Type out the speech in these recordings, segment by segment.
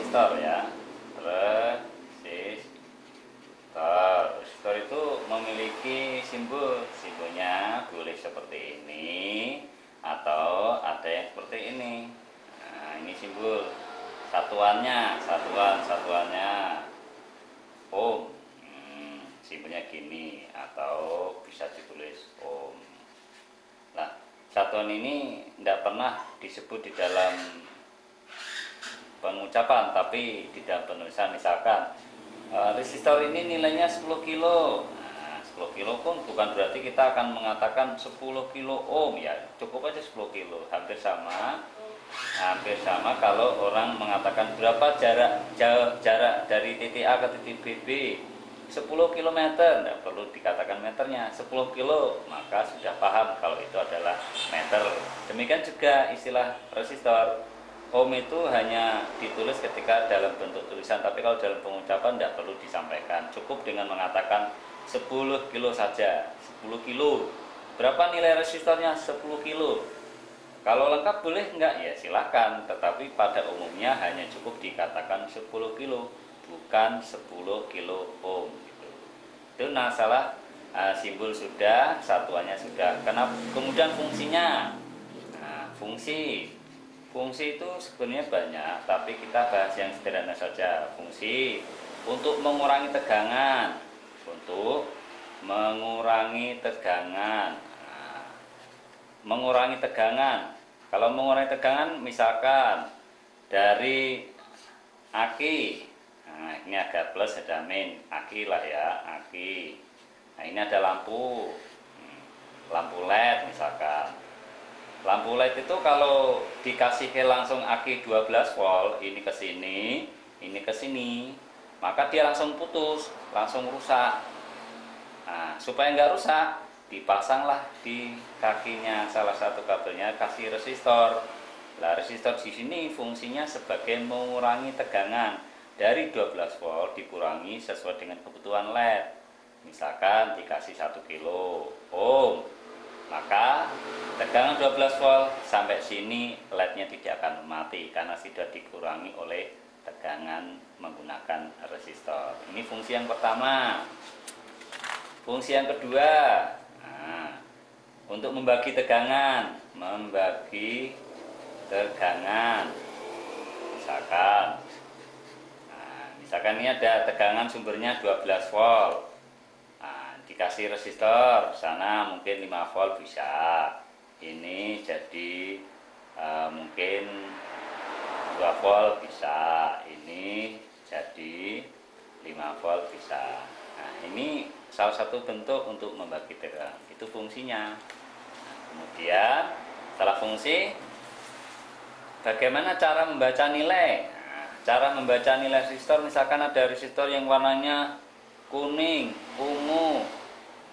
resistor ya. Resistor itu memiliki simbolnya boleh seperti ini atau ada yang seperti ini. Nah, ini simbol satuannya ohm. Simbolnya gini atau bisa ditulis ohm. Nah, satuan ini tidak pernah disebut di dalam pengucapan, tapi di dalam penulisan misalkan resistor ini nilainya 10 kilo. Nah, 10 kilo pun bukan berarti kita akan mengatakan 10 kilo ohm ya, cukup aja 10 kilo. Hampir sama kalau orang mengatakan berapa jarak dari titik A ke titik B 10 km, tidak perlu dikatakan meternya, 10 kilo, maka sudah paham kalau itu adalah meter. Demikian juga istilah resistor. Ohm itu hanya ditulis ketika dalam bentuk tulisan, tapi kalau dalam pengucapan tidak perlu disampaikan. Cukup dengan mengatakan 10 kilo saja. 10 kilo. Berapa nilai resistornya? 10 kilo. Kalau lengkap boleh enggak? Ya silakan. Tetapi pada umumnya hanya cukup dikatakan 10 kilo, bukan 10 kilo ohm. Gitu. Itu masalah simbol sudah, satuannya sudah. Kemudian fungsinya. Nah, Fungsi itu sebenarnya banyak, tapi kita bahas yang sederhana saja. Fungsi untuk mengurangi tegangan, mengurangi tegangan. Kalau mengurangi tegangan, misalkan dari aki, nah ini ada plus ada min, aki lah ya, aki. Nah ini ada lampu LED misalkan. Lampu LED itu kalau dikasih langsung aki 12 volt, ini ke sini, maka dia langsung putus, langsung rusak. Nah, supaya nggak rusak, dipasanglah di kakinya salah satu kabelnya kasih resistor. Nah, resistor di sini fungsinya sebagai mengurangi tegangan dari 12 volt dikurangi sesuai dengan kebutuhan LED. Misalkan dikasih 1 kilo ohm, maka tegangan 12 volt sampai sini LED-nya tidak akan mati karena sudah dikurangi oleh tegangan menggunakan resistor. Ini fungsi yang pertama. Fungsi yang kedua, nah, untuk membagi tegangan. Misalkan ini ada tegangan sumbernya 12 volt. Dikasih resistor sana mungkin 5 volt bisa, ini jadi mungkin 2 volt bisa, ini jadi 5 volt bisa. Nah ini salah satu bentuk untuk membagi tegangan, itu fungsinya. Kemudian setelah fungsi, bagaimana cara membaca nilai? Cara membaca nilai resistor, misalkan ada resistor yang warnanya kuning, ungu,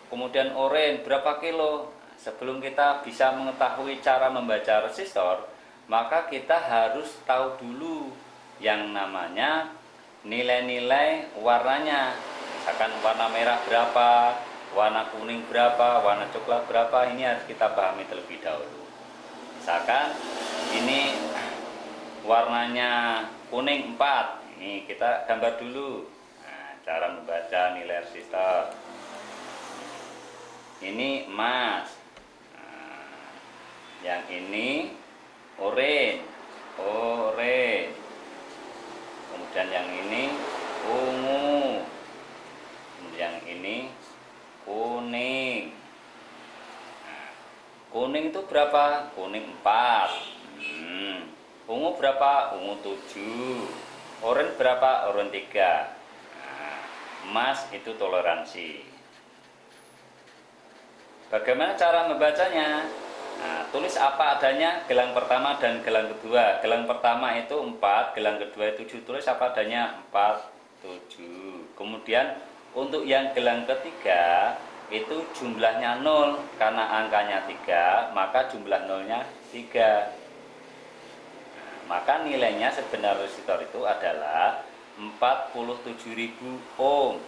kemudian oranye, berapa kilo. Sebelum kita bisa mengetahui cara membaca resistor, maka kita harus tahu dulu yang namanya nilai-nilai warnanya. Misalkan warna merah berapa, warna kuning berapa, warna coklat berapa, ini harus kita pahami terlebih dahulu. Misalkan ini warnanya kuning 4, ini kita gambar dulu. Nah, cara membaca nilai resistor. Ini emas, nah, yang ini oranye, kemudian yang ini ungu, kemudian yang ini kuning. Nah, kuning itu berapa? Kuning 4. Ungu berapa? Ungu 7. Oranye berapa? Oranye 3. Nah, emas itu toleransi. Bagaimana cara membacanya? Nah, tulis apa adanya gelang pertama dan gelang kedua. Gelang pertama itu 4, gelang kedua 7. Tulis apa adanya 4, 7. Kemudian untuk yang gelang ketiga itu jumlahnya 0. Karena angkanya 3, maka jumlah nolnya 3. Maka nilainya sebenarnya resistor itu adalah 47.000 ohm.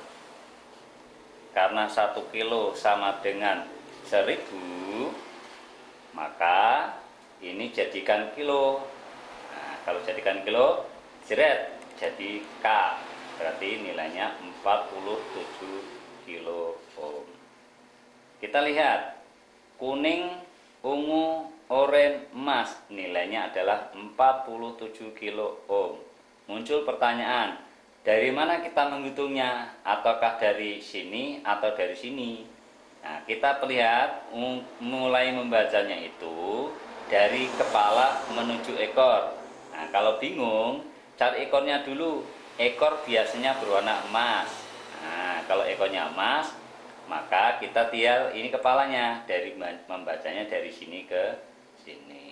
Karena 1 kilo sama dengan 1000, maka ini jadikan kilo. Nah, kalau jadikan kilo, jeret jadi K, berarti nilainya 47 kilo ohm. Kita lihat kuning, ungu, oranye, emas, nilainya adalah 47 kilo ohm. Muncul pertanyaan, dari mana kita menghitungnya? Ataukah dari sini atau dari sini? Nah, kita lihat mulai membacanya itu dari kepala menuju ekor. Nah, kalau bingung, cari ekornya dulu. Ekor biasanya berwarna emas. Nah, kalau ekornya emas, maka kita tial ini kepalanya, dari membacanya dari sini ke sini.